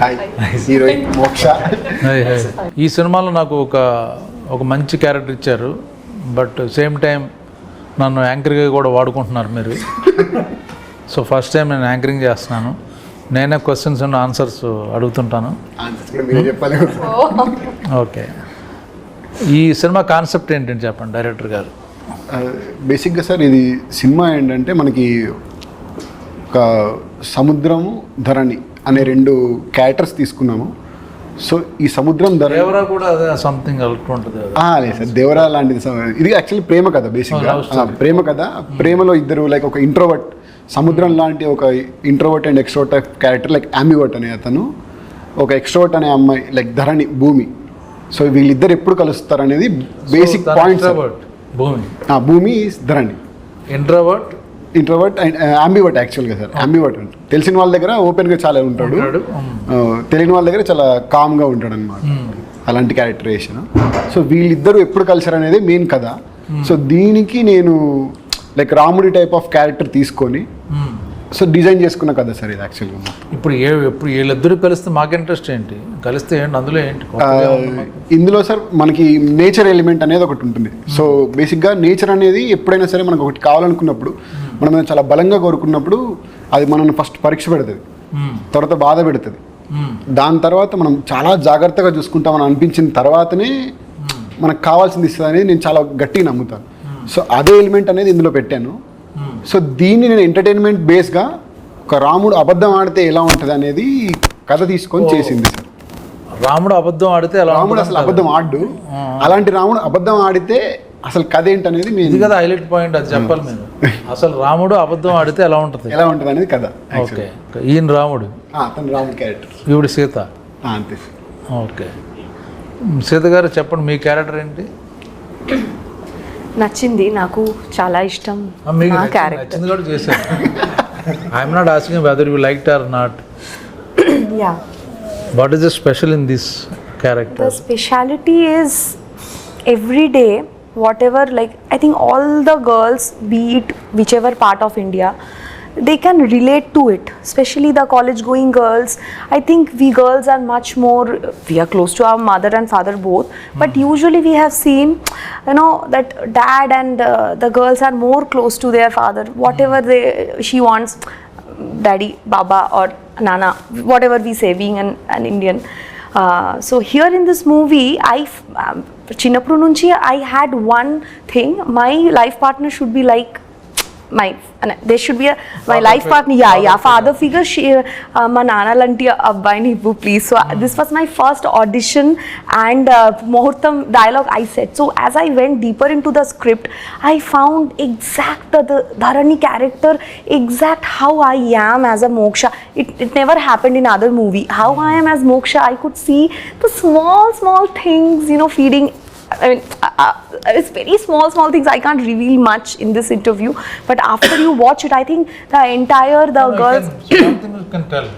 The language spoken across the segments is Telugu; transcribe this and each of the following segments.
హాయ్ హీరోయిన్ మోక్ష. ఈ సినిమాలో నాకు ఒక మంచి క్యారెక్టర్ ఇచ్చారు, బట్ సేమ్ టైం నన్ను యాంకర్గా కూడా వాడుకుంటున్నారు మీరు. సో ఫస్ట్ టైం నేను యాంకరింగ్ చేస్తున్నాను, నేనే క్వశ్చన్స్ అండ్ ఆన్సర్స్ అడుగుతుంటాను. ఓకే, ఈ సినిమా కాన్సెప్ట్ ఏంటంటే చెప్పండి డైరెక్టర్ గారు. బేసిక్గా సార్ ఇది సినిమా ఏంటంటే మనకి ఒక సముద్రము ధరణి అనే రెండు క్యారెక్టర్స్ తీసుకున్నాము. సో ఈ సముద్రం దేవరా కూడా అదే సంథింగ్ ఉంటుంది. లేదు సార్, దేవరా లాంటిది. ఇది యాక్చువల్లీ ప్రేమ కథ. బేసిక్గా ప్రేమ కథ. ప్రేమలో ఇద్దరు లైక్ ఒక ఇంట్రోవర్ట్, సముద్రం లాంటి ఒక introvert and extrovert type character like ambivert అనే అతను, ఒక ఎక్స్ట్రోవర్ట్ అనే అమ్మాయి లైక్ ధరణి భూమి. సో వీళ్ళిద్దరు ఎప్పుడు కలుస్తారు అనేది బేసిక్ పాయింట్. భూమి ధరణి ఇంట్రోవర్ట్ అండ్ అంబివర్ట్ యాక్చువల్గా సార్. అంబివర్ట్ అంటే తెలిసిన వాళ్ళ దగ్గర ఓపెన్గా చాలా ఉంటాడు, తెలియని వాళ్ళ దగ్గర చాలా కామ్గా ఉంటాడు అనమాట. అలాంటి క్యారెక్టరైజేషన్. సో వీళ్ళిద్దరూ ఎప్పుడు కలిసారు అనేది మెయిన్ కథ. సో దీనికి నేను లైక్ రాముడి టైప్ ఆఫ్ క్యారెక్టర్ తీసుకొని సో డిజైన్ చేసుకున్న కథ సార్ ఇది యాక్చువల్గా. ఇప్పుడు వీళ్ళిద్దరు కలిస్తే మాకు ఇంట్రెస్ట్ ఏంటి, కలిస్తే ఏంటి అందులో ఏంటి? ఇందులో సార్ మనకి నేచర్ ఎలిమెంట్ అనేది ఒకటి ఉంటుంది. సో బేసిక్గా నేచర్ అనేది ఎప్పుడైనా సరే మనకు ఒకటి కావాలనుకున్నప్పుడు, మనం చాలా బలంగా కోరుకున్నప్పుడు అది మనల్ని ఫస్ట్ పరీక్ష పెడుతుంది, తర్వాత బాధ పెడుతుంది. దాని తర్వాత మనం చాలా జాగ్రత్తగా చూసుకుంటామని అనిపించిన తర్వాతనే మనకు కావాల్సింది ఇస్తుంది అనేది నేను చాలా గట్టిగా నమ్ముతాను. సో అదే ఎలిమెంట్ అనేది ఇందులో పెట్టాను. సో దీన్ని నేను ఎంటర్టైన్మెంట్ బేస్గా ఒక రాముడు అబద్ధం ఆడితే ఎలా ఉంటుంది అనేది కథ తీసుకొని చేసింది సార్. రాముడు అబద్ధం ఆడితే రాముడు అసలు అబద్ధం ఆడు, అలాంటి రాముడు అబద్ధం ఆడితే అసలు కథ ఏంటనేది ఇది కదా హైలైట్ పాయింట్, అది చెప్పాలి మీరు. అసలు రాముడు అబద్ధం ఆడితే ఎలా ఉంటుంది అనేది కథ. ఓకే, ఈయన రాముడు, అతను రాముడు క్యారెక్టర్, ఈవిడ సీత. అంతే. ఓకే, సీత గారు చెప్పండి మీ క్యారెక్టర్ ఏంటి? నచ్చింది, నాకు చాలా ఇష్టం నా క్యారెక్టర్. కూడా చేశాను. I'm not asking whether you liked or not. Yeah, what is the special in this character? The speciality is every day, whatever, like I think all the girls, be it whichever part of India, they can relate to it, especially the college going girls. I think we girls are much more, we are close to our mother and father both, but usually we have seen, you know, that dad and the girls are more close to their father. Whatever she wants, daddy, baba or nana, whatever we say, being an Indian. So here in this movie, చిన్నప్పుడు నుంచి I had one thing, my life partner should be like they should be my life partner. Father figure. మా నాన్న లాంటి అబ్బాయిని ఇవ్వు please. So this was my first audition and ముహూర్తం dialogue I said. So as I went deeper into the script, I found exact the Dharani character, exact how I am as a Moksha. It never happened in other movie. How I am as Moksha, I could see the small things, you know, feeding. I mean, it's very small things. I can't reveal much in this interview, but after you watch it, I think the girls. Something you can tell.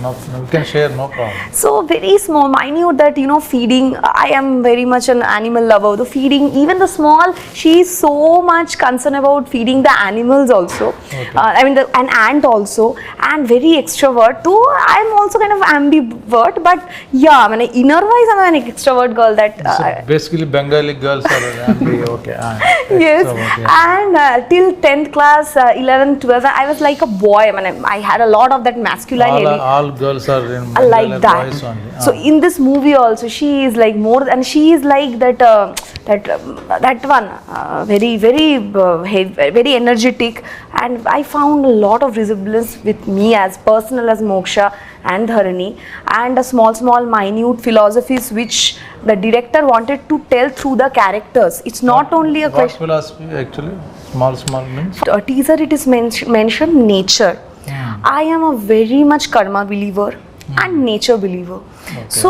You can share, no problem. So very small, minute, that, you know, feeding. I am very much an animal lover. The feeding, even the small, she is so much concerned about feeding the animals also. Okay. I mean, an ant also, and very extrovert too. I am also kind of ambivert, but yeah, I mean, inner wise, I am an extrovert girl. That basically Bengali girls are ambi. Okay. Yes, yeah. And till 10th class, 11th, 12th, I was like a boy. I mean, I had a lot of that masculine element. All girls are in like that. So in this movie also, she is like more, and she is like that one, very energetic, and I found a lot of resemblance with me as personal as Moksha and Dharani, and a small minute philosophies which the director wanted to tell through the characters. It's not only a question. What philosophy actually? Small means? A teaser, it is mentioned nature. I am a very much karma believer and nature believer. Okay. So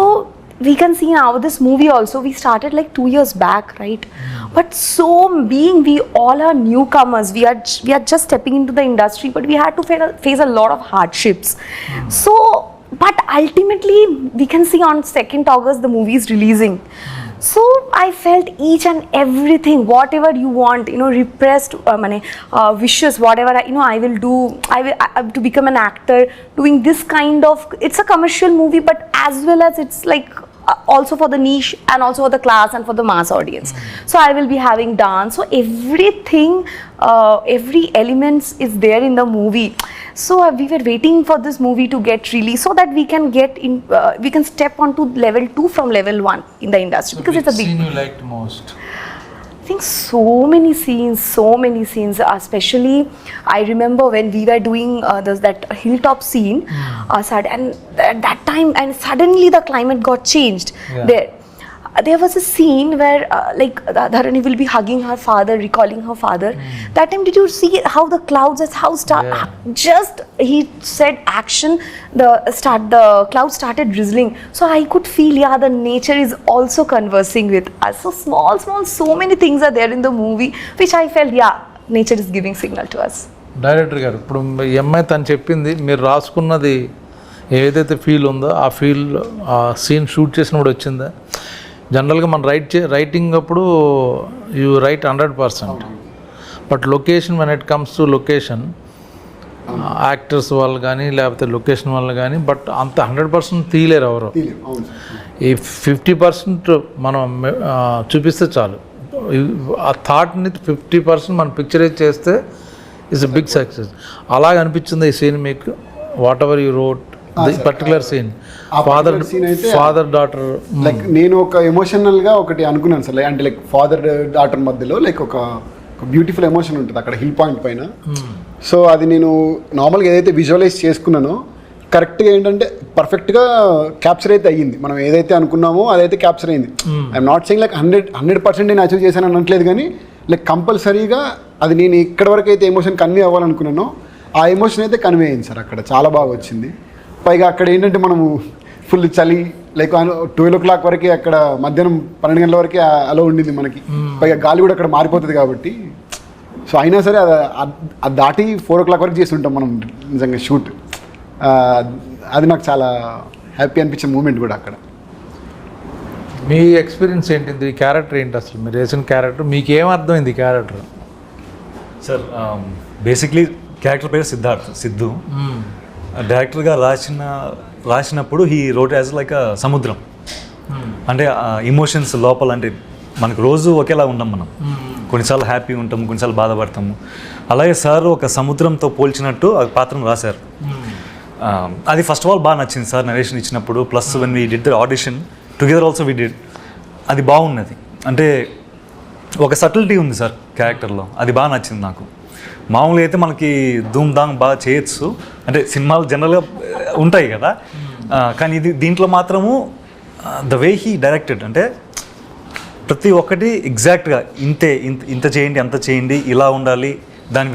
we can see now this movie also, we started like 2 years back, right? But so being we all are newcomers, we are just stepping into the industry, but we had to face a lot of hardships. So but ultimately we can see on 2nd August the movie is releasing. So I felt each and everything, whatever you want, repressed wishes, whatever I will do. I to become an actor, doing this kind of. It's a commercial movie, but as well as it's like also for the niche and also for the class and for the mass audience. So I will be having dance. So everything, every elements is there in the movie. So we were waiting for this movie to get released so that we can get in, we can step onto level 2 from level 1 in the industry, because it's a big. Scene you liked most? I think so many scenes, especially I remember when we were doing that hilltop scene, and at that time, and suddenly the climate got changed. Yeah. There was a scene where Dharani will be hugging her father, recalling her father. That time, did you see how the clouds, just he said action, the clouds started drizzling. So I could feel, the nature is also conversing with us. So small, so many things are there in the movie, which I felt, nature is giving signal to us. Director గారు, ఇప్పుడు ఈ అమ్మాయి తను చెప్పింది, మీరు రాసుకున్నది ఏదైతే ఫీల్ ఉందో ఆ ఫీల్ ఆ సీన్ షూట్ చేసినప్పుడు వచ్చిందా? జనరల్గా మనం రైటింగ్ అప్పుడు you right 100%, but location when it comes to location, actors వాళ్ళు కానీ లేకపోతే లొకేషన్ వాళ్ళు కానీ, బట్ అంత 100% తీయలేరు ఎవరు. ఈ 50% మనం చూపిస్తే చాలు. ఆ థాట్ని 50% మనం పిక్చరైజ్ చేస్తే ఇట్స్ ఎ బిగ్ సక్సెస్. అలాగ అనిపించింది ఈ సీన్ మీకు? Whatever you wrote particular scene, father daughter, like నేను ఒక ఎమోషనల్గా ఒకటి అనుకున్నాను సార్, అంటే లైక్ ఫాదర్ డాటర్ మధ్యలో లైక్ ఒక బ్యూటిఫుల్ ఎమోషన్ ఉంటుంది అక్కడ హిల్ పాయింట్ పైన. సో అది నేను నార్మల్గా ఏదైతే విజువలైజ్ చేసుకున్నానో కరెక్ట్గా ఏంటంటే పర్ఫెక్ట్గా క్యాప్చర్ అయితే అయ్యింది. మనం ఏదైతే అనుకున్నామో అదైతే క్యాప్చర్ అయింది. ఐఎమ్ నాట్ సెయింగ్ లైక్ 100% నేను అచీవ్ చేశాను అనట్లేదు, కానీ లైక్ కంపల్సరీగా అది నేను ఎక్కడి వరకు అయితే ఎమోషన్ కన్వే అవ్వాలనుకున్నానో ఆ ఎమోషన్ అయితే కన్వే అయింది సార్. అక్కడ చాలా బాగా వచ్చింది. పైగా అక్కడ ఏంటంటే మనము ఫుల్ చలి, లైక్ 12 o'clock వరకే, అక్కడ మధ్యాహ్నం 12 గంటల వరకే అలా ఉండింది మనకి. పైగా గాలి కూడా అక్కడ మారిపోతుంది కాబట్టి, సో అయినా సరే అది దాటి 4 o'clock వరకు చేసి ఉంటాం మనం నిజంగా షూట్. అది నాకు చాలా హ్యాపీ అనిపించే మూమెంట్ కూడా అక్కడ. మీ ఎక్స్పీరియన్స్ ఏంటిది? ఈ క్యారెక్టర్ ఏంటి అసలు? మీరు వేసిన క్యారెక్టర్ మీకు ఏమర్థమైంది? ఈ క్యారెక్టర్ సార్ బేసిక్లీ క్యారెక్టర్ పేరు సిద్ధు. డైరెక్టర్గా రాసినప్పుడు హీ రోట్ యాజ్ లైక్ సముద్రం. అంటే ఇమోషన్స్ లోపల, అంటే మనకు రోజు ఒకేలా ఉంటాం మనం. కొన్నిసార్లు హ్యాపీ ఉంటాము, కొన్నిసార్లు బాధపడతాము. అలాగే సార్ ఒక సముద్రంతో పోల్చినట్టు ఆ పాత్రను రాశారు. అది ఫస్ట్ ఆఫ్ ఆల్ బాగా నచ్చింది సార్ నరేషన్ ఇచ్చినప్పుడు. Plus when we did the audition together also we did, అది బాగున్నది. అంటే ఒక సటిల్టీ ఉంది సార్ క్యారెక్టర్లో, అది బాగా నచ్చింది నాకు. మామూలుగా అయితే మనకి ధూమ్ ధామ్ బాగా చేయొచ్చు, అంటే సినిమాలు జనరల్గా ఉంటాయి కదా, కానీ దీంట్లో మాత్రము ద వే హీ డైరెక్టెడ్, అంటే ప్రతి ఒక్కటి ఎగ్జాక్ట్గా ఇంత చేయండి, అంత చేయండి, ఇలా ఉండాలి, దాని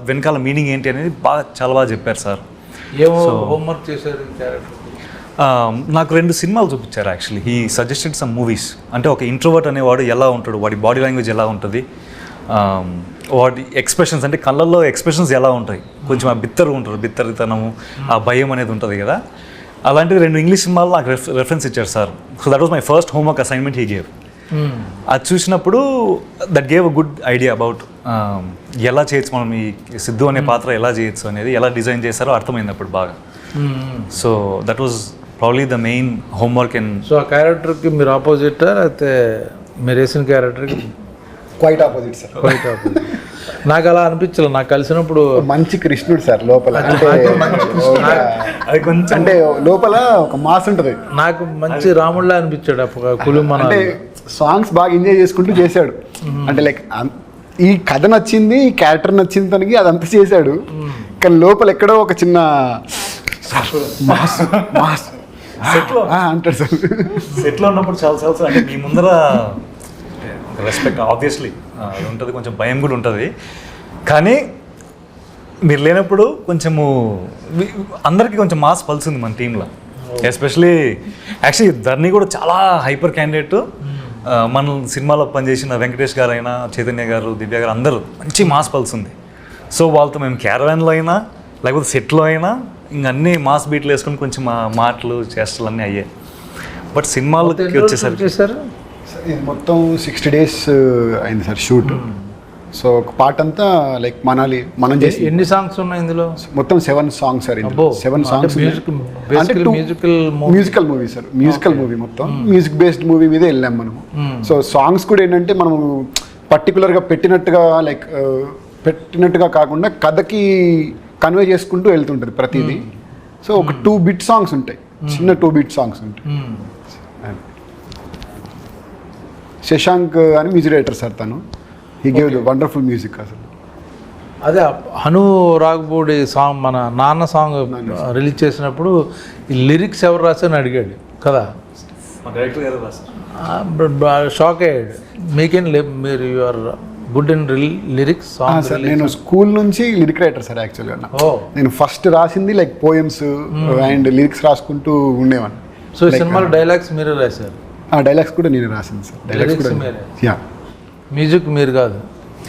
వెనకాల మీనింగ్ ఏంటి అనేది చాలా బాగా చెప్పారు సార్. ఏమో హోంవర్క్ చేశారు క్యారెక్టర్? నాకు 2 సినిమాలు చూపించారు actually. He suggested some movies. అంటే ఒక ఇంట్రోవర్ట్ అనేవాడు ఎలా ఉంటాడు, వాడి బాడీ లాంగ్వేజ్ ఎలా ఉంటుంది, వాటి ఎక్స్ప్రెషన్స్, అంటే కళ్ళల్లో ఎక్స్ప్రెషన్స్ ఎలా ఉంటాయి, కొంచెం ఆ బిత్తరితనము, ఆ భయం అనేది ఉంటుంది కదా. అలాంటివి 2 ఇంగ్లీష్ సినిమాలు నాకు రెఫరెన్స్ ఇచ్చారు sir. So that was my first homework assignment he gave. అది చూసినప్పుడు that gave a good idea about ఎలా చేయొచ్చు మనం, ఈ సిద్ధు అనే పాత్ర ఎలా చేయొచ్చు అనేది, ఎలా డిజైన్ చేశారో అర్థమైంది అప్పుడు బాగా. So that was probably the main homework. And so ఆ క్యారెక్టర్కి మీరు ఆపోజిటా, లేకపోతే మీరు వేసిన క్యారెక్టర్కి? Quite opposite sir. Quite opposite. నాకు అలా అనిపించలేదు. నాకు కలిసినప్పుడు మంచి కృష్ణుడు సార్ లోపల, అంటే లోపల ఒక మాస్ ఉంటుంది. నాకు మంచి రాముడిలా అనిపించాడు అప్పుడు కులుమన. అంటే సాంగ్స్ బాగా ఎంజాయ్ చేసుకుంటూ చేశాడు. అంటే లైక్ ఈ కథ నచ్చింది, ఈ క్యారెక్టర్ నచ్చింది తనకి, అదంతా చేశాడు. కానీ లోపల ఎక్కడో ఒక చిన్న అంటాడు సార్. సెట్లో ఉన్నప్పుడు చాలా అంటే మీ ముందర రెస్పెక్ట్ ఆబ్వియస్లీ అది ఉంటుంది, కొంచెం భయం కూడా ఉంటుంది. కానీ మీరు లేనప్పుడు కొంచెము అందరికీ కొంచెం మాస్ పల్సింది మన టీంలో. ఎస్పెషలీ యాక్చువల్లీ ధర్ని కూడా చాలా హైపర్ క్యాండిడేట్. మన సినిమాలో పనిచేసిన వెంకటేష్ గారు అయినా, చైతన్య గారు, దివ్య గారు అందరూ మంచి మాస్ పల్సింది. సో వాళ్ళతో మేము క్యారవాన్లో అయినా లేకపోతే సెట్లో అయినా ఇంక అన్నీ మాస్ బీట్లు వేసుకొని కొంచెం మాటలు చేష్టలు అన్నీ అయ్యాయి. బట్ సినిమాలకి వచ్చేసరికి ఇది మొత్తం 60 days అయింది సార్ షూట్. సో ఒక పార్ట్ అంతా లైక్ మనం చేసి ఎన్ని సాంగ్స్ ఉన్నాయి ఇందులో? మొత్తం 7 songs sir. 7 songs. Musical movie sir, musical movie మొత్తం మ్యూజిక్ బేస్డ్ మూవీ మీదే వెళ్ళాం మనము. సో సాంగ్స్ కూడా ఏంటంటే మనము పర్టికులర్గా పెట్టినట్టుగా కాకుండా కథకి కన్వే చేసుకుంటూ వెళ్తుంటుంది ప్రతిదీ. సో ఒక 2 bit songs ఉంటాయి, చిన్న 2 bit songs ఉంటాయి. శశాంక్ అని మ్యూజిక్ డైరెక్టర్ సార్, తను he gave the wonderful music అసలు. అదే హను రాఘపూడి సాంగ్, మన నాన్న సాంగ్ రిలీజ్ చేసినప్పుడు ఈ లిరిక్స్ ఎవరు రాశారని అడిగాడు కదా, డైరెక్టర్ గారు రాశారు. షాక్ అయ్యాడు. మీకేం మీరు you're good in lyrics song? Sir నేను స్కూల్ నుంచి లిరిక్ రైటర్ సార్ యాక్చువల్గా. నేను ఫస్ట్ రాసింది లైక్ పోయమ్స్ అండ్ లిరిక్స్ రాసుకుంటూ ఉండేవాడిని. సో ఈ సినిమాలో డైలాగ్స్ మీరే రాశారు? డైలాగ్స్ కూడా నేను రాసింది సార్. డైలాగ్స్ కూడా యా. మ్యూజిక్ మీరు కాదు?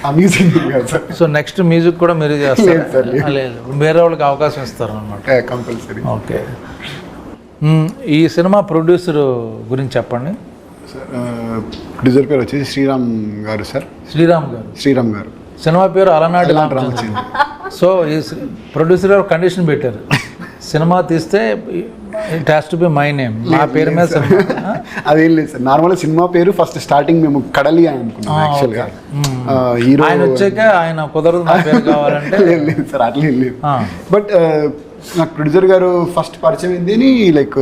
ఆ మ్యూజిక్ కాదు సార్. సో నెక్స్ట్ మ్యూజిక్ కూడా మీరే చేస్తారు? సార్ లేదు, వేరే వాళ్ళకి అవకాశం ఇస్తారు అన్నమాట. కంపల్సరీ. ఓకే. ఈ సినిమా ప్రొడ్యూసర్ గురించి చెప్పండి. ప్రొడ్యూసర్ పేరు వచ్చేసి శ్రీరామ్ గారు సార్. శ్రీరామ్ గారు. సినిమా పేరు అలనాటి రామచంద్ర. సో ఈ ప్రొడ్యూసర్ గారు కండిషన్ పెట్టారు, సినిమా తీస్తే it has to be my name, నా పేరు మీద సినిమా. అదేం లేదు సార్, నార్మల్గా సినిమా పేరు ఫస్ట్ స్టార్టింగ్ మేము కడలి అని అనుకున్నాం యాక్చువల్గా. హీరో ఆయన వచ్చాక ఆయన కుదరదు నా పేరు కావాలంటే లేదు సార్, అట్లా లేదు. బట్ నాకు ప్రొడ్యూసర్ గారు ఫస్ట్ పరిచయం ఏంది లైక్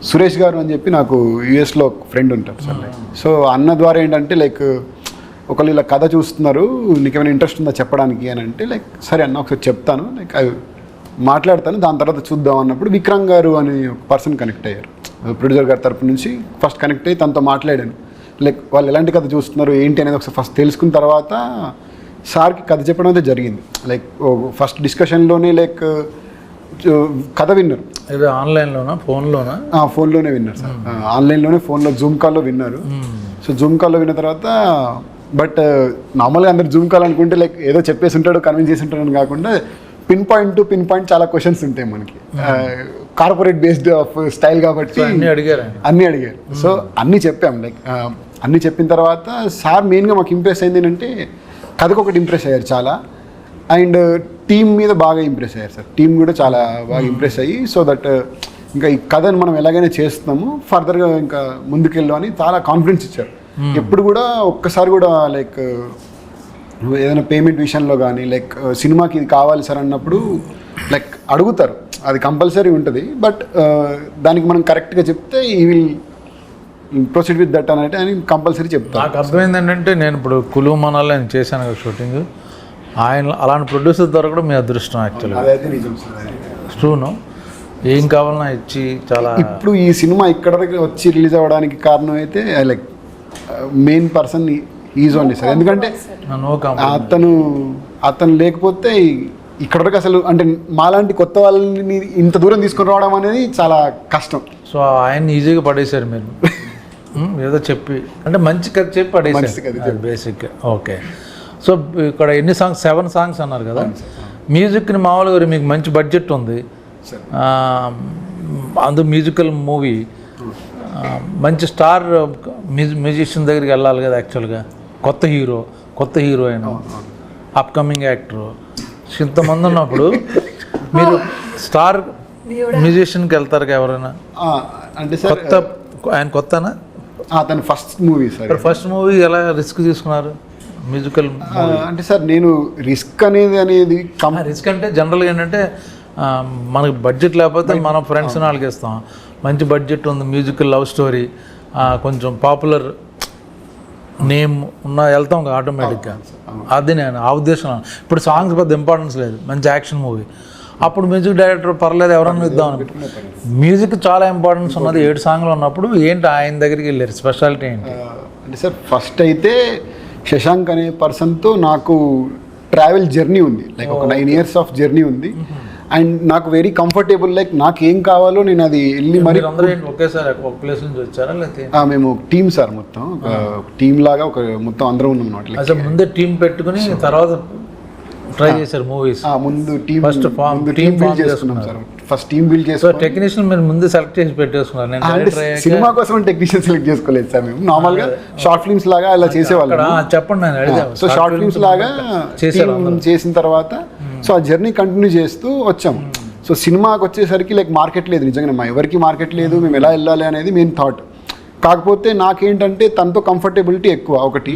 సురేష్ గారు అని చెప్పి నాకు యూఎస్లో ఒక ఫ్రెండ్ ఉంటారు సార్. సో అన్న ద్వారా ఏంటంటే లైక్ ఒకళ్ళు ఇలా కథ చూస్తున్నారు, నీకేమైనా ఇంట్రెస్ట్ ఉందా చెప్పడానికి అని అంటే లైక్ సరే అన్న ఒకసారి చెప్తాను, లైక్ అవి మాట్లాడతాను, దాని తర్వాత చూద్దాం అన్నప్పుడు విక్రమ్ గారు అని ఒక పర్సన్ కనెక్ట్ అయ్యారు ప్రొడ్యూసర్ గారి తరపు నుంచి. ఫస్ట్ కనెక్ట్ అయ్యి తనతో మాట్లాడాను, లైక్ వాళ్ళు ఎలాంటి కథ చూస్తున్నారు ఏంటి అనేది ఒకసారి ఫస్ట్ తెలుసుకున్న తర్వాత సార్కి కథ చెప్పడం అయితే జరిగింది. లైక్ ఫస్ట్ డిస్కషన్లోనే లైక్ కథ విన్నారు. ఆన్లైన్లోనా ఫోన్లోనా? ఫోన్లోనే విన్నారు సార్, ఆన్లైన్లోనే ఫోన్లో జూమ్ కాల్లో విన్నారు. సో జూమ్ కాల్లో విన్న తర్వాత బట్ నార్మల్గా అందరు జూమ్ కాల్ అనుకుంటే లైక్ ఏదో చెప్పేసి ఉంటాడు, కన్విన్స్ చేసి ఉంటాడు అని కాకుండా pin point to pin point చాలా క్వశ్చన్స్ ఉంటాయి మనకి. కార్పొరేట్ బేస్డ్ ఆఫ్ స్టైల్ కాబట్టి అన్నీ అడిగారు. సో అన్నీ చెప్పాం, లైక్ అన్నీ చెప్పిన తర్వాత సార్ మెయిన్గా మాకు ఇంప్రెస్ అయింది ఏంటంటే కథకు ఒకటి ఇంప్రెస్ అయ్యారు చాలా, అండ్ టీమ్ మీద బాగా ఇంప్రెస్ అయ్యారు సార్. టీం కూడా చాలా బాగా ఇంప్రెస్ అయ్యి సో దట్ ఇంకా ఈ కథను మనం ఎలాగైనా చేస్తున్నాము, ఫర్దర్గా ఇంకా ముందుకెళ్ళాం అని చాలా కాన్ఫిడెన్స్ ఇచ్చారు. ఎప్పుడు కూడా ఒక్కసారి కూడా లైక్ ఏదైనా పేమెంట్ విషయంలో కానీ లైక్ సినిమాకి ఇది కావాలి సార్ అన్నప్పుడు లైక్ అడుగుతారు, అది కంపల్సరీ ఉంటుంది. బట్ దానికి మనం కరెక్ట్గా చెప్తే ఈ విల్ ప్రొసీడ్ విత్ దట్ అని అని కంపల్సరీ చెప్తాను. నాకు అర్థమైంది ఏంటంటే నేను ఇప్పుడు కులు మనాల్లో నేను చేశాను కదా షూటింగ్, ఆయన అలాంటి ప్రొడ్యూసర్ దొరకడం మీ అదృష్టం యాక్చువల్గా. అదైతే నిజం సార్. ట్రూను, ఏం కావాలన్నా ఇచ్చి చాలా. ఇప్పుడు ఈ సినిమా ఇక్కడ వచ్చి రిలీజ్ అవ్వడానికి కారణం అయితే like main person is only sir. ఎందుకంటే అతను లేకపోతే ఇక్కడ వరకు అసలు అంటే మాలాంటి కొత్త వాళ్ళని ఇంత దూరం తీసుకొని రావడం అనేది చాలా కష్టం. సో ఆయన్ని ఈజీగా పడేశారు మీరు ఏదో చెప్పి, అంటే మంచి కథ చెప్పి పడేసారు బేసిక్. ఓకే. సో ఇక్కడ ఎన్ని సాంగ్స్? 7 songs అన్నారు కదా. మ్యూజిక్ని మామూలుగా మీకు మంచి బడ్జెట్ ఉంది, అందు మ్యూజికల్ మూవీ, మంచి స్టార్ మ్యూజిషియన్ దగ్గరికి వెళ్ళాలి కదా యాక్చువల్గా. కొత్త హీరో, కొత్త హీరోయిన్, అప్కమింగ్ యాక్టర్, ఇంతమంది ఉన్నప్పుడు మీరు స్టార్ మ్యూజిషియన్కి వెళ్తారు ఎవరైనా? అంటే కొత్త ఆయన కొత్తనా? అతను first movie sir. First movie ఎలా రిస్క్ తీసుకున్నారు మ్యూజికల్? అంటే సార్ నేను రిస్క్ అనేది రిస్క్ అంటే జనరల్గా ఏంటంటే మనకు బడ్జెట్ లేకపోతే మనం ఫ్రెండ్స్ వాళ్ళకి ఇస్తాం. మంచి బడ్జెట్ ఉంది, మ్యూజికల్ లవ్ స్టోరీ, కొంచెం పాపులర్ నేమ్ ఉన్న వెళ్తాం ఆటోమేటిక్గా. అది నేను ఆ ఉద్దేశం. ఇప్పుడు సాంగ్స్ పెద్ద ఇంపార్టెన్స్ లేదు, మంచి యాక్షన్ మూవీ, అప్పుడు మ్యూజిక్ డైరెక్టర్ పర్లేదు ఎవరన్నా ఇద్దాం అనుకుంటున్నాం. మ్యూజిక్ చాలా ఇంపార్టెన్స్ ఉన్నది. 7 songs ఉన్నప్పుడు ఏంటి ఆయన దగ్గరికి వెళ్ళారు? స్పెషాలిటీ ఏంటి? అంటే సార్ ఫస్ట్ అయితే శశాంక్ అనే పర్సన్తో నాకు ట్రావెల్ జర్నీ ఉంది, లైక్ ఒక 9 years ఆఫ్ జర్నీ ఉంది. అండ్ నాకు వెరీ కంఫర్టబుల్, లైక్ నాకు ఏం కావాలో నేను అది వెళ్ళి మరి ఒకేసారి ఒక ప్లేస్ నుంచి వచ్చారా లేకపోతే? మేము టీమ్ సార్, మొత్తం ఒక టీమ్ లాగా ఒక మొత్తం అందరం ఉన్నాం అన్నమాట. అసలు ముందే టీం పెట్టుకుని తర్వాత ట్రై చేశారు మూవీస్? ముందు టీమ్ ఫస్ట్ టీమ్ బిల్డ్ చేసుకున్నాం sir. First team build so చేసుకొని టెక్నీషియన్ మీరు ముందు సెలెక్ట్ చేసి పెట్టేసుకున్నారు. నేను అంటే డైరెక్టర్ అయ్యాక సినిమా కోసం టెక్నీషియన్ సెలెక్ట్ చేసుకోలేదు సార్ మేము. నార్మల్గా షార్ట్ ఫిల్మ్స్ లాగా అలా చేసేవాళ్ళం. అక్కడ చెప్పండి, నేను అడిగాను. సో షార్ట్ ఫిల్మ్స్ లాగా చేశారు team చేసిన తర్వాత సో ఆ జర్నీ కంటిన్యూ చేస్తూ వచ్చాం. సో సినిమాకి వచ్చేసరికి లైక్ మార్కెట్ లేదు, నిజంగా మా ఎవరికి మార్కెట్ లేదు, మేము ఎలా వెళ్ళాలి అనేది మెయిన్ థాట్. కాకపోతే నాకేంటంటే తనతో కంఫర్టబిలిటీ ఎక్కువ ఒకటి,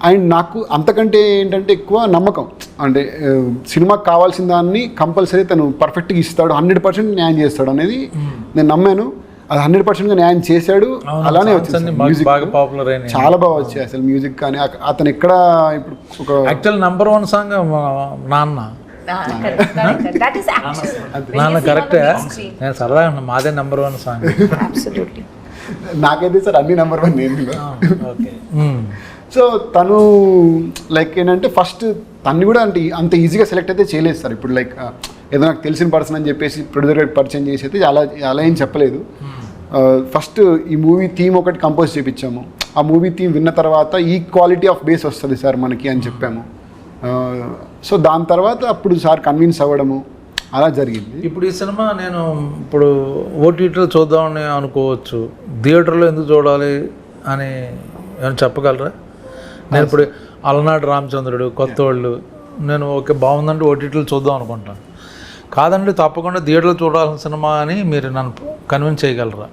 అండ్ నాకు అంతకంటే ఏంటంటే ఎక్కువ నమ్మకం. అంటే సినిమాకి కావాల్సిన దాన్ని కంపల్సరీ తను పర్ఫెక్ట్గా ఇస్తాడు, 100% న్యాయం చేస్తాడు అనేది నేను నమ్మాను. అది 100%గా న్యాయం చేశాడు. అలానే వచ్చింది మ్యూజిక్ బాగా పాపులర్ అయినాయి, చాలా బాగా వచ్చాయి అసలు మ్యూజిక్. కానీ అతను ఎక్కడ ఇప్పుడు ఒక యాక్చువల్ నెంబర్ 1 సాంగ్ నాన్న. That is actual. నాన్న కరెక్టే, నేను సరదాగా ఉన్నా, మాదే నెంబర్ 1 సాంగ్. Absolutely. నాకైతే సార్ అన్ని నెంబర్ 1 నేను. ఓకే. సో తను లైక్ ఏంటంటే ఫస్ట్ తన్ని కూడా అంటే అంత ఈజీగా సెలెక్ట్ అయితే చేయలేదు సార్. ఇప్పుడు లైక్ ఏదో నాకు తెలిసిన పర్సన్ అని చెప్పేసి ప్రొడ్యూసర్ గారికి పరిచయం చేసి అయితే అలా ఏం చెప్పలేదు. ఫస్ట్ ఈ మూవీ థీమ్ ఒకటి కంపోజ్ చేయించాము. ఆ మూవీ థీమ్ విన్న తర్వాత ఈ క్వాలిటీ ఆఫ్ బేస్ వస్తుంది సార్ మనకి అని చెప్పాము. సో దాని తర్వాత అప్పుడు సార్ కన్విన్స్ అవ్వడము అలా జరిగింది. ఇప్పుడు ఈ సినిమా నేను ఇప్పుడు ఓటీటీలో చూద్దామని అనుకోవచ్చు, థియేటర్లో ఎందుకు చూడాలి అని ఏమైనా చెప్పగలరా? నేను ఇప్పుడు అలనాడు రామచంద్రుడు, కొత్త వాళ్ళు, నేను ఓకే బాగుందంటే ఓటీటీలో చూద్దాం అనుకుంటాను. కాదండి తప్పకుండా థియేటర్లో చూడాల్సిన సినిమా అని మీరు నన్ను కన్విన్స్ చేయగలరా?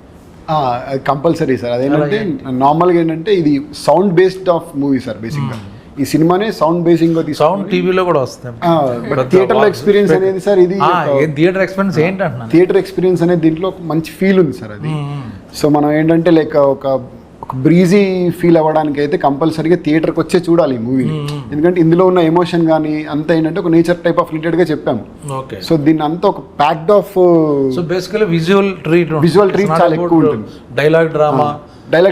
Compulsory sir. అదేంటంటే నార్మల్గా ఏంటంటే ఇది sound based of movie sir. బేసిక్గా ఈ సినిమానే సౌండ్ బేసింగ్ సౌండ్ టీవీలో కూడా వస్తుంది. థియేటర్లో ఎక్స్పీరియన్స్ అనేది సార్ ఇది థియేటర్ ఎక్స్పీరియన్స్ ఏంటంటున్నా, థియేటర్ ఎక్స్పీరియన్స్ అనేది దీంట్లో ఒక మంచి ఫీల్ ఉంది సార్ అది. సో మనం ఏంటంటే లైక్ ఒక బ్రీజీ ఫీల్ అవ్వడానికి అయితే కంపల్సరీగా థియేటర్కి వచ్చే చూడాలి ఈ మూవీని. ఎందుకంటే ఇందులో ఉన్న ఎమోషన్ కానీ అంతా ఏంటంటే ఒక నేచర్ టైప్ ఆఫ్ రిలేటెడ్గా చెప్పాము. ఓకే. సో దీన్ని అంతా ఒక packed of so basically visual treat చాలా ఎక్కువ ఉంటుంది. డైలాగ్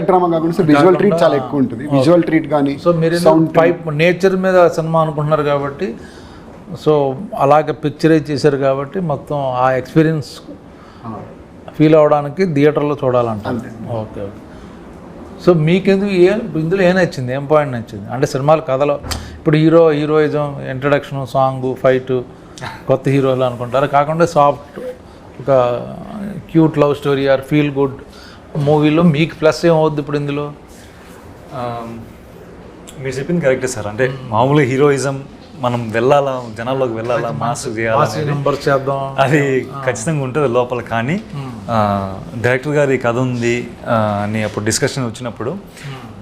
డ్రామా కాకుండా సార్ విజువల్ ట్రీట్ చాలా ఎక్కువ ఉంటుంది. విజువల్ ట్రీట్ కానీ సో మీరు నేచర్ మీద సినిమా అనుకుంటున్నారు కాబట్టి, సో అలాగే పిక్చరైజ్ చేశారు కాబట్టి మొత్తం ఆ ఎక్స్పీరియన్స్ ఫీల్ అవ్వడానికి థియేటర్లో చూడాలంటారు. ఓకే. సో మీకెందుకు ఇందులో ఏం నచ్చింది, ఏం పాయింట్ నచ్చింది? అంటే సినిమాల కథలో ఇప్పుడు హీరోయిజం, ఇంట్రడక్షన్, సాంగ్, ఫైట్, కొత్త హీరోలు అనుకుంటారు, కాకుండా సాఫ్ట్ ఒక cute love story or feel good మూవీలో మీకు ప్లస్ ఏమవుద్ది ఇప్పుడు ఇందులో? మీరు చెప్పింది కరెక్టే సార్. అంటే మామూలుగా హీరోయిజం మనం వెళ్ళాలా, జనాల్లోకి వెళ్ళాలా, మాస్ చేద్దాం, అది ఖచ్చితంగా ఉంటుంది లోపల. కానీ డైరెక్టర్ గారి కథ ఉంది అని అప్పుడు డిస్కషన్ వచ్చినప్పుడు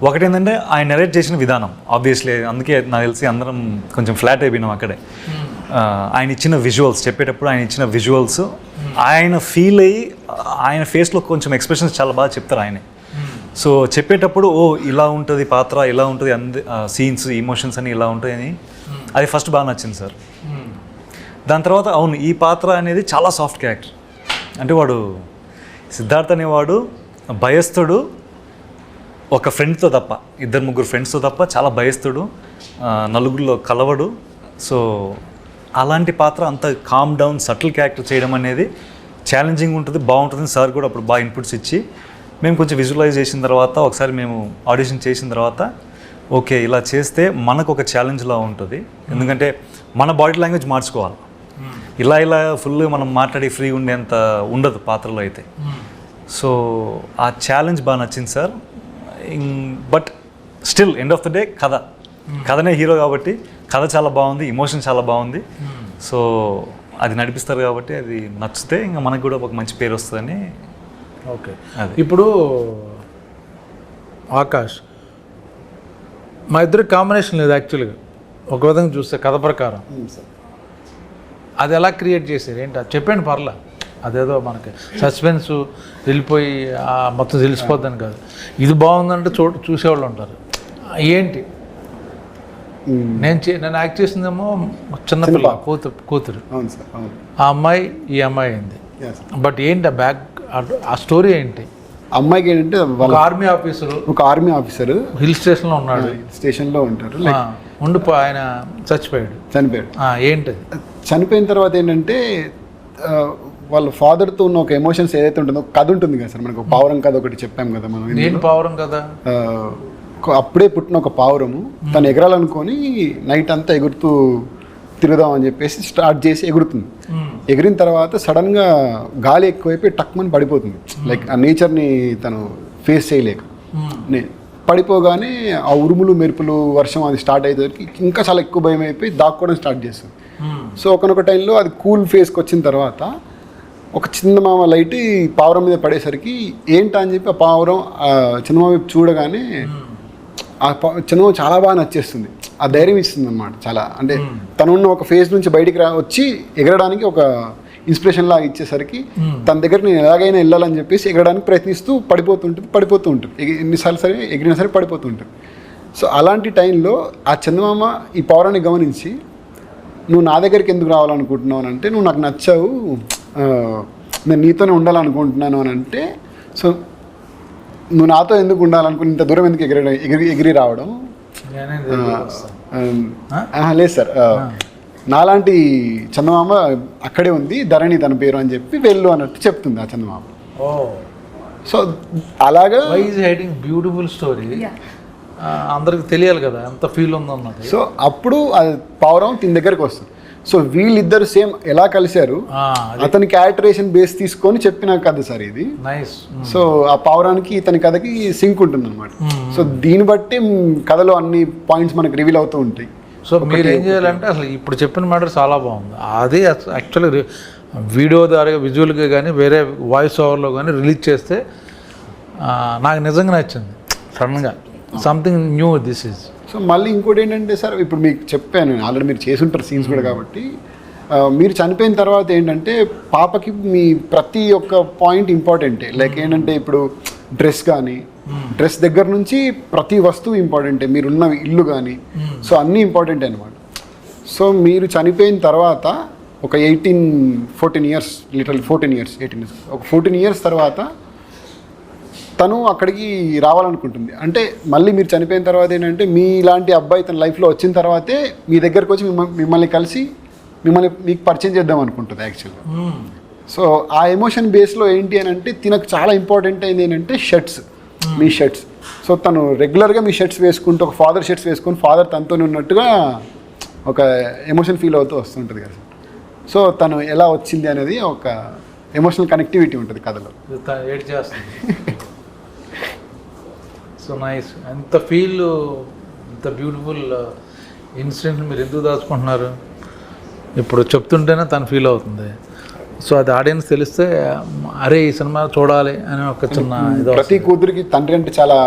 ఒకటేంటంటే ఆయన నెరేట్ చేసిన విధానం ఆబ్వియస్లీ, అందుకే నాకు తెలిసి అందరం కొంచెం ఫ్లాట్ అయిపోయినాం అక్కడే. ఆయన ఇచ్చిన విజువల్స్ చెప్పేటప్పుడు ఆయన ఇచ్చిన విజువల్స్ ఆయన ఫీల్ అయ్యి ఆయన ఫేస్లో కొంచెం ఎక్స్ప్రెషన్స్ చాలా బాగా చెప్తారు ఆయనే. సో చెప్పేటప్పుడు ఇలా ఉంటుంది పాత్ర, ఇలా ఉంటుంది, సీన్స్, ఇమోషన్స్ అని ఇలా ఉంటాయి అని అది ఫస్ట్ బాగా నచ్చింది సార్. దాని తర్వాత అవును ఈ పాత్ర అనేది చాలా సాఫ్ట్ క్యారెక్టర్. అంటే వాడు సిద్ధార్థ్ అనేవాడు భయస్థుడు, ఒక ఫ్రెండ్తో తప్ప, 2-3 ఫ్రెండ్స్తో తప్ప చాలా భయస్థుడు, నలుగురిలో కలవడు. సో అలాంటి పాత్ర అంత కామ్ డౌన్ సటిల్ క్యారెక్టర్ చేయడం అనేది ఛాలెంజింగ్ ఉంటుంది, బాగుంటుంది. సార్ కూడా అప్పుడు బాగా ఇన్పుట్స్ ఇచ్చి మేము కొంచెం విజువలైజ్ చేసిన తర్వాత, ఒకసారి మేము ఆడిషన్ చేసిన తర్వాత ఓకే ఇలా చేస్తే మనకు ఒక ఛాలెంజ్లా ఉంటుంది. ఎందుకంటే మన బాడీ లాంగ్వేజ్ మార్చుకోవాలి, ఇలా ఫుల్గా మనం మాట్లాడి ఫ్రీ ఉండేంత ఉండదు పాత్రలో అయితే. సో ఆ ఛాలెంజ్ బాగా నచ్చింది sir. But still end of the day కథనే హీరో కాబట్టి కథ చాలా బాగుంది, ఎమోషన్ చాలా బాగుంది. సో అది నడిపిస్తారు కాబట్టి అది నచ్చితే ఇంకా మనకు కూడా ఒక మంచి పేరు వస్తుందని. ఓకే. ఇప్పుడు ఆకాష్, మా ఇద్దరు కాంబినేషన్ లేదు యాక్చువల్గా, ఒక విధంగా చూస్తే కథ ప్రకారం. అది ఎలా క్రియేట్ చేశారు ఏంటి అది చెప్పండి పర్లా. అదేదో మనకి సస్పెన్స్ వెళ్ళిపోయి మొత్తం తెలిసిపోద్దని కాదు, ఇది బాగుందంటే చూసేవాళ్ళు ఉంటారు. ఏంటి నేను యాక్ట్ చేసిందేమో చిన్నపిల్ల కూతురు, ఆ అమ్మాయి ఈ అమ్మాయి అయింది. బట్ ఏంటి ఆ బ్యాక్ ఆ స్టోరీ ఏంటి? అమ్మాయికి ఏంటంటే ఒక ఆర్మీ ఆఫీసర్ హిల్ స్టేషన్లో ఉన్నాడు, స్టేషన్లో ఉంటారు, ఆయన చనిపోయాడు. ఏంటది? చనిపోయిన తర్వాత ఏంటంటే వాళ్ళ ఫాదర్తో ఉన్న ఒక ఎమోషన్స్ ఏదైతే ఉంటుందో కథ ఉంటుంది కదా సార్. మనకు పావురం కథ ఒకటి చెప్పాం కదా మనం. నేను పావురం కదా, అప్పుడే పుట్టిన ఒక పావురము తను ఎగరాలనుకొని నైట్ అంతా ఎగురుతూ తిరుగుదాం అని చెప్పేసి స్టార్ట్ చేసి ఎగురుతుంది. ఎగిరిన తర్వాత సడన్గా గాలి ఎక్కువైపోయి టక్మని పడిపోతుంది. లైక్ ఆ నేచర్ని తను ఫేస్ చేయలేక పడిపోగానే ఆ ఉరుములు మెరుపులు వర్షం అది స్టార్ట్ అయ్యేసరికి ఇంకా చాలా ఎక్కువ భయం అయిపోయి దాక్కోవడం స్టార్ట్ చేస్తుంది. సో ఒకనొక టైంలో అది కూల్ ఫేస్కి వచ్చిన తర్వాత ఒక చందమామ లైట్ ఈ పావురం మీద పడేసరికి ఏంటా అని చెప్పి ఆ పావురం చందమామ వైపు చూడగానే ఆ చందమామ చాలా బాగా నచ్చేస్తుంది. ఆ ధైర్యం ఇస్తుంది అన్నమాట చాలా. అంటే తనున్న ఒక ఫేజ్ నుంచి బయటికి వచ్చి ఎగరడానికి ఒక ఇన్స్పిరేషన్ లాగా ఇచ్చేసరికి తన దగ్గర నేను ఎలాగైనా వెళ్ళాలని చెప్పేసి ఎగరడానికి ప్రయత్నిస్తూ పడిపోతూ ఉంటుంది. ఎన్నిసార్లు సరే ఎగిరినా సరే పడిపోతూ ఉంటుంది. సో అలాంటి టైంలో ఆ చందమామ ఈ పౌరాన్ని గమనించి నువ్వు నా దగ్గరికి ఎందుకు రావాలనుకుంటున్నావు అని అంటే, నువ్వు నాకు నచ్చావు, నేను నీతోనే ఉండాలనుకుంటున్నాను అని అంటే, సో నువ్వు నాతో ఎందుకు ఉండాలనుకుని ఇంత దూరం ఎందుకు ఎగిరి రావడం లేదు సార్, నాలాంటి చందమామ అక్కడే ఉంది, ధరణి తన పేరు అని చెప్పి వెళ్ళు అన్నట్టు చెప్తుంది ఆ చందమామ. సో అలాగా బ్యూటిఫుల్ స్టోరీ అందరికి తెలియాలి కదా ఎంత ఫీల్ ఉందన్నది. సో అప్పుడు అది పావురం తిని దగ్గరికి వస్తుంది. సో వీళ్ళిద్దరు సేమ్ ఎలా కలిశారు అతని క్యారెక్టరేషన్ బేస్ తీసుకొని చెప్పిన కథ సార్ ఇది. నైస్. సో ఆ పావురానికి ఇతని కథకి సింక్ ఉంటుంది అనమాట. సో దీన్ని బట్టి కథలో అన్ని పాయింట్స్ మనకు రివీల్ అవుతూ ఉంటాయి. సో మీరు ఏం చేయాలంటే అసలు ఇప్పుడు చెప్పిన మ్యాటర్ చాలా బాగుంది. అదే యాక్చువల్లీ వీడియో ద్వారా విజువల్గా కానీ వేరే వాయిస్ ఓవర్లో కానీ రిలీజ్ చేస్తే నాకు నిజంగా నచ్చింది. సడన్గా something new this is. So మళ్ళీ ఇంకోటి ఏంటంటే సార్, ఇప్పుడు మీకు చెప్పాను ఆల్రెడీ, మీరు చేసుంటారు సీన్స్ కూడా కాబట్టి, మీరు చనిపోయిన తర్వాత ఏంటంటే పాపకి మీ ప్రతి ఒక్క పాయింట్ ఇంపార్టెంటే. లైక్ ఏంటంటే ఇప్పుడు డ్రెస్ కానీ, డ్రెస్ దగ్గర నుంచి ప్రతి వస్తువు ఇంపార్టెంటే, మీరున్న ఇల్లు కానీ, సో అన్నీ ఇంపార్టెంటే అనమాట. సో మీరు చనిపోయిన తర్వాత ఒక 14 ఇయర్స్ లిటరల్ 14 ఇయర్స్ 18 ఇయర్స్ ఒక 14 ఇయర్స్ తర్వాత తను అక్కడికి రావాలనుకుంటుంది. అంటే మళ్ళీ మీరు చనిపోయిన తర్వాత ఏంటంటే మీలాంటి అబ్బాయి తన లైఫ్లో వచ్చిన తర్వాతే మీ దగ్గరకు వచ్చి మిమ్మల్ని కలిసి మీకు పరిచయం చేద్దాం అనుకుంటుంది యాక్చువల్గా. సో ఆ ఎమోషన్ బేస్లో ఏంటి అని అంటే తినకు చాలా ఇంపార్టెంట్ అయింది ఏంటంటే షర్ట్స్, మీ షర్ట్స్. సో తను రెగ్యులర్గా మీ షర్ట్స్ వేసుకుంటూ ఒక ఫాదర్ షర్ట్స్ వేసుకొని ఫాదర్ తనతో ఉన్నట్టుగా ఒక ఎమోషన్ ఫీల్ అవుతూ వస్తుంటుంది కదా. సో తను ఎలా వచ్చింది అనేది ఒక ఎమోషనల్ కనెక్టివిటీ ఉంటుంది కథలో. ఏడ్ చేస్తుంది. So nice. ఎంత ఫీల్, ఎంత బ్యూటిఫుల్ ఇన్సిడెంట్ మీరు ఎందుకు దాచుకుంటున్నారు ఇప్పుడు చెప్తుంటేనే తను ఫీల్ అవుతుంది. సో అది ఆడియన్స్ తెలిస్తే అరే ఈ సినిమా చూడాలి అని ఒక చిన్న ఇది. ప్రతి కూతురికి తండ్రి అంటే చాలా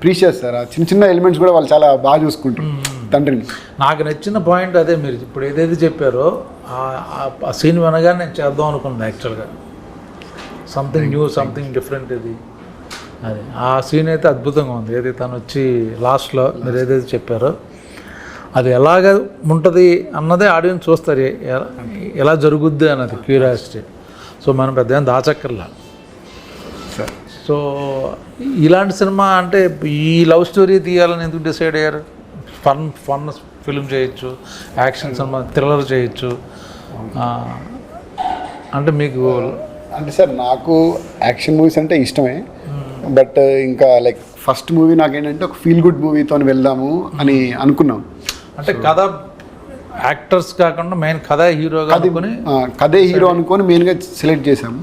ప్రీషియస్ సార్. చిన్న చిన్న ఎలిమెంట్స్ కూడా వాళ్ళు చాలా బాగా చూసుకుంటారు తండ్రిని. నాకు నచ్చిన పాయింట్ అదే, మీరు ఇప్పుడు ఏదైతే చెప్పారో ఆ సీన్ వినగానే నేను చేద్దాం అనుకున్నాను యాక్చువల్గా. సంథింగ్ న్యూ, సంథింగ్ డిఫరెంట్ ఇది. అది ఆ సీన్ అయితే అద్భుతంగా ఉంది. ఏదైతే తను వచ్చి లాస్ట్లో మీరు ఏదైతే చెప్పారో అది ఎలాగ ఉంటుంది అన్నదే ఆడియన్స్ చూస్తారు, ఎలా జరుగుద్ది అన్నది క్యూరియాసిటీ. సో మనం పెద్ద దాచక్కర్లా. సో ఇలాంటి సినిమా అంటే ఈ లవ్ స్టోరీ తీయాలని ఎందుకు డిసైడ్ అయ్యారు? ఫన్ ఫిల్మ్ చేయొచ్చు, యాక్షన్ సినిమా, థ్రిల్లర్ చేయొచ్చు. అంటే మీకు అంటే సార్ నాకు యాక్షన్ మూవీస్ అంటే ఇష్టమే, బట్ ఇంకా లైక్ ఫస్ట్ మూవీ నాకేంటంటే ఒక ఫీల్ గుడ్ మూవీతో వెళ్దాము అని అనుకున్నాం. అంటే కథ యాక్టర్స్ కాకుండా మెయిన్ కథే హీరో అనుకొని మెయిన్గా సెలెక్ట్ చేసాము.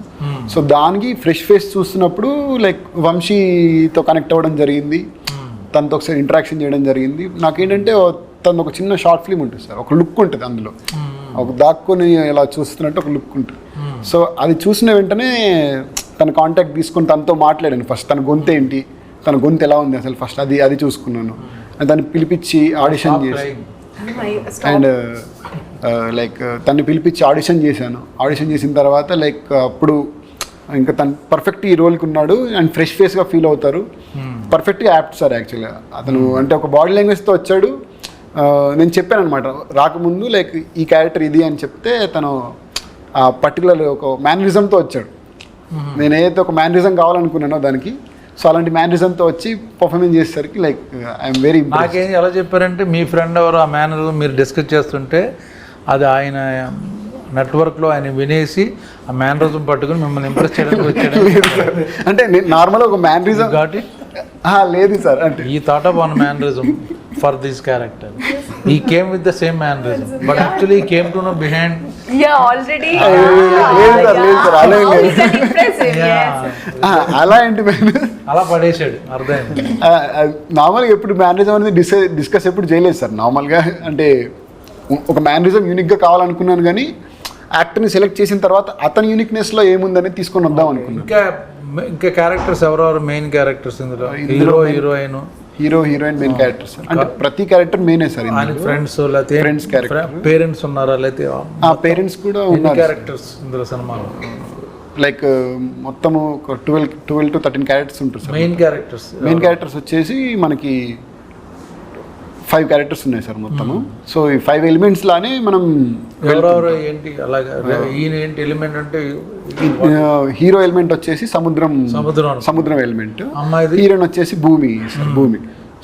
సో దానికి ఫ్రెష్ ఫేస్ చూస్తున్నప్పుడు లైక్ వంశీతో కనెక్ట్ అవ్వడం జరిగింది, తనతో ఒకసారి ఇంటరాక్షన్ చేయడం జరిగింది. నాకేంటంటే తను ఒక చిన్న షార్ట్ ఫిల్మ్ ఉంటుంది సార్, ఒక లుక్ ఉంటుంది అందులో, ఒక దాక్కుని ఇలా చూస్తున్నట్టు ఒక లుక్ ఉంటుంది. సో అది చూసిన వెంటనే తన కాంటాక్ట్ తీసుకొని తనతో మాట్లాడాను. ఫస్ట్ తన గొంతు ఏంటి, తన గొంతు ఎలా ఉంది అసలు ఫస్ట్ అది చూసుకున్నాను. దాన్ని పిలిపించి ఆడిషన్ చేసి అండ్ లైక్ తను పిలిపించి ఆడిషన్ చేశాను. ఆడిషన్ చేసిన తర్వాత లైక్ అప్పుడు ఇంకా తను పర్ఫెక్ట్ ఈ రోల్కి ఉన్నాడు అండ్ ఫ్రెష్ ఫేస్గా ఫీల్ అవుతారు. పర్ఫెక్ట్గా యాప్ట్ సార్ యాక్చువల్గా అతను. అంటే ఒక బాడీ లాంగ్వేజ్తో వచ్చాడు. నేను చెప్పాను అనమాట రాకముందు లైక్ ఈ క్యారెక్టర్ ఇది అని చెప్తే తను ఆ పర్టికులర్ ఒక మేనరిజంతో వచ్చాడు. నేను ఏదైతే ఒక మేనరిజం కావాలనుకున్నానో దానికి, సో అలాంటి మేనరిజంతో వచ్చి పర్ఫార్మెన్స్ చేసేసరికి లైక్ ఐఎమ్ వెరీ. నాకేం ఎలా చెప్పారంటే మీ ఫ్రెండ్ ఎవరు ఆ మేనరిజం మీరు డిస్కస్ చేస్తుంటే అది ఆయన నెట్వర్క్లో ఆయన వినేసి ఆ మేనరిజం పట్టుకుని మిమ్మల్ని ఇంప్రెస్ చేయడానికి వచ్చాడు. అంటే నేను నార్మల్గా ఒక మేనరిజం కాబట్టి లేదు సార్, అంటే ఈ thought of one mannerism for this character. He came with the same mannerism but actually he came to know behind Yeah, already. లేదు సార్ అలా ఏం Oh, లేదు. he said impressive. Yes. అలా ఏంటి అలా పడేసాడు అర్థమైంది. నార్మల్గా ఎప్పుడు మేనరిజం అనేది డిస్కస్ ఎప్పుడు చేయలేదు సార్. నార్మల్గా అంటే ఒక మేనరిజం యూనిక్గా కావాలనుకున్నాను, కానీ యాక్టర్ని సెలెక్ట్ చేసిన తర్వాత అతని యూనిక్నెస్లో ఏముందనేది తీసుకొని వద్దాం అనుకున్నాను. ఇంకా క్యారెక్టర్స్ ఎవరెవరు మెయిన్ క్యారెక్టర్స్ ఇందులో? Hero heroine, heroine main character sir. అంటే ప్రతి క్యారెక్టర్ మెయినే సార్. ఫ్రెండ్స్ లేకపోతే ఫ్రెండ్స్ క్యారెక్టర్, పేరెంట్స్ ఉన్నారా లేకపోతే పేరెంట్స్ కూడా ఎన్ని ఉన్నారు క్యారెక్టర్స్ ఇందులో సినిమాలో? లైక్ మొత్తము ఒక 12 to 13 క్యారెక్టర్స్ ఉంటారు సార్. మెయిన్ క్యారెక్టర్స్ వచ్చేసి మనకి 5 క్యారెక్టర్స్ ఉన్నాయి సార్ మొత్తము. సో ఈ 5 ఎలిమెంట్స్ లానే మనం ఎవరెవరు ఏంటి అలాగా? ఈయన ఏంటి ఎలిమెంట్ అంటే? హీరో ఎలిమెంట్ వచ్చేసి సముద్రం ఎలిమెంట్, అమ్మాయిది హీరోయిన్ వచ్చేసి భూమి.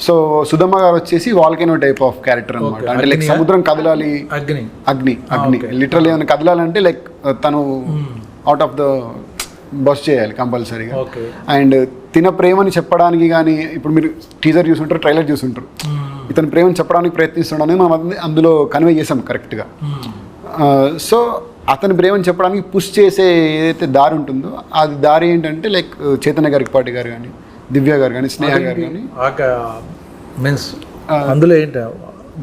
సో సుధమ్మ గారు వచ్చేసి వాల్కెనో టైప్ ఆఫ్ క్యారెక్టర్ అనమాట. అంటే లైక్ సముద్రం కదలాలి, అగ్ని లిటరల్ ఏమైనా కదలాలంటే లైక్ తను అవుట్ ఆఫ్ ద బస్ చేయాలి కంపల్సరీగా. అండ్ తిన ప్రేమని చెప్పడానికి కానీ, ఇప్పుడు మీరు టీజర్ చూసుంటారు, ట్రైలర్ చూసుంటారు, ఇతని ప్రేమని చెప్పడానికి ప్రయత్నిస్తున్నాడని మనం అందులో కన్వే చేసాం కరెక్ట్గా. సో అతని ప్రేమని చెప్పడానికి పుష్ చేసే ఏదైతే దారి ఉంటుందో అది దారి ఏంటంటే లైక్ చైతన్య గారికి గారు కానీ, దివ్య గారు కానీ, స్నేహ గారు కానీ. మీన్స్ అందులో ఏంటి?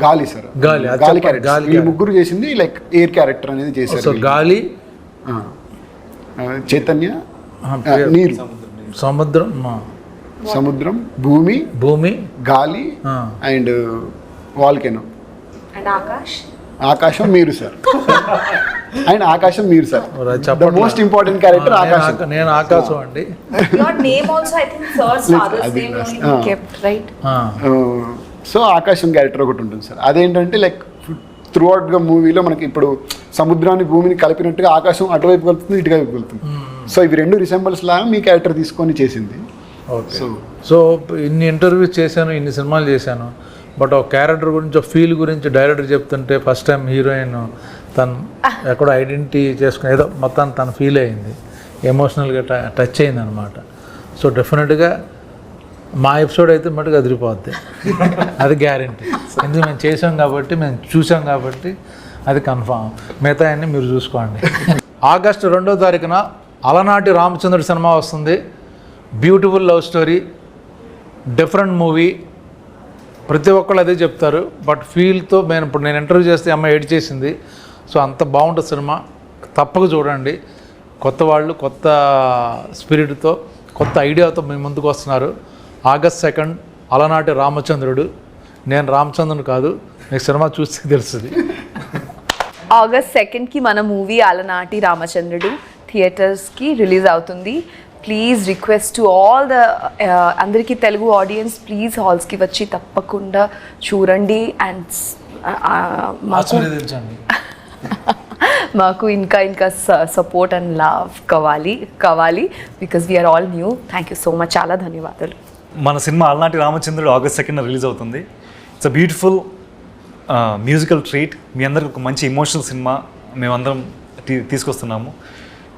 గాలి సార్, గాలి క్యారెక్టర్. ఈ ముగ్గురు చేసింది లైక్ ఎయిర్ క్యారెక్టర్ అనేది చేశారు. గాలి, చైతన్య, నీరు, సముద్రం, భూమి, గాలి అండ్ వాల్కెనో, And Akash. ఆకాశం మీరు సార్. అండ్ ఆకాశం మీరు sir. The most important character ఆకాశం. నేను ఆకాశం అండి. Your name also, I think sir's father's name only he kept, right? So ఆకాశం క్యారెక్టర్ ఒకటి ఉంటుంది సార్. అదేంటంటే లైక్ త్రూ అవుట్గా మూవీలో మనకి ఇప్పుడు సముద్రాన్ని భూమిని కలిపినట్టుగా ఆకాశం అటువైపు వెళ్తుంది, ఇటువైపు వెళ్తుంది. సో ఇవి రెండు రిసెంబల్స్ లాగా మీ క్యారెక్టర్ తీసుకొని చేసింది. సో ఇన్ని ఇంటర్వ్యూస్ చేశాను, ఇన్ని సినిమాలు చేశాను, బట్ ఒక క్యారెక్టర్ గురించి, ఒక ఫీల్ గురించి డైరెక్టర్ చెప్తుంటే ఫస్ట్ టైం హీరోయిన్ తను ఎక్కడో ఐడెంటిటీ చేసుకుని ఏదో మొత్తాన్ని తను ఫీల్ అయింది, ఎమోషనల్గా టచ్ అయింది అనమాట. సో డెఫినెట్గా మా ఎపిసోడ్ అయితే మటుకు అదిరిపోద్ది, అది గ్యారంటీ. ఎందుకు మేము చేసాం కాబట్టి, మేము చూసాం కాబట్టి అది కన్ఫామ్. మిగతా అన్నీ మీరు చూసుకోండి. ఆగస్టు 2వ తారీఖున అలనాటి రామచంద్రుడి సినిమా వస్తుంది. Beautiful love story, different movie. ప్రతి ఒక్కళ్ళు అదే చెప్తారు, బట్ ఫీల్తో నేను ఇంటర్వ్యూ చేస్తే అమ్మాయి ఎడిట్ చేసింది. సో అంత బాగుంటుంది సినిమా, తప్పక చూడండి. కొత్త వాళ్ళు కొత్త స్పిరిట్తో, కొత్త ఐడియాతో మీ ముందుకు వస్తున్నారు. ఆగస్ట్ 2 అలనాటి రామచంద్రుడు. నేను రామచంద్రుడు కాదు, మీకు సినిమా చూస్తే తెలుస్తుంది. ఆగస్ట్ 2కి మన మూవీ అలనాటి రామచంద్రుడు థియేటర్స్కి రిలీజ్ అవుతుంది. Please request to all the అందరికీ తెలుగు ఆడియన్స్, ప్లీజ్ హాల్స్కి వచ్చి తప్పకుండా చూడండి. అండ్ మాకు ఇంకా సపోర్ట్ అండ్ లవ్ కావాలి because we are all new. Thank you so much, చాలా ధన్యవాదాలు. మన cinema Alanati Ramachandrudu August 2 release అవుతుంది. It's a beautiful musical treat. మీ అందరికి ఒక మంచి ఎమోషనల్ సినిమా మేమందరం తీసుకొస్తున్నాము.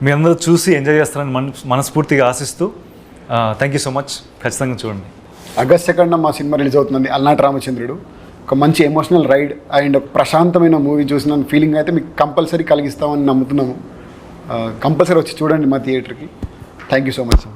మీ అందరూ చూసి ఎంజాయ్ చేస్తారని మనస్ఫూర్తిగా ఆశిస్తూ థ్యాంక్ యూ సో మచ్. ఖచ్చితంగా చూడండి. ఆగస్ట్ 2 మా సినిమా రిలీజ్ అవుతుందండి, అలనాటి రామచంద్రుడు. ఒక మంచి ఎమోషనల్ రైడ్ అండ్ ఒక ప్రశాంతమైన మూవీ చూసిన ఫీలింగ్ అయితే మీకు కంపల్సరీ కలిగిస్తామని నమ్ముతున్నాము. కంపల్సరీ వచ్చి చూడండి మా థియేటర్కి. Thank you so much.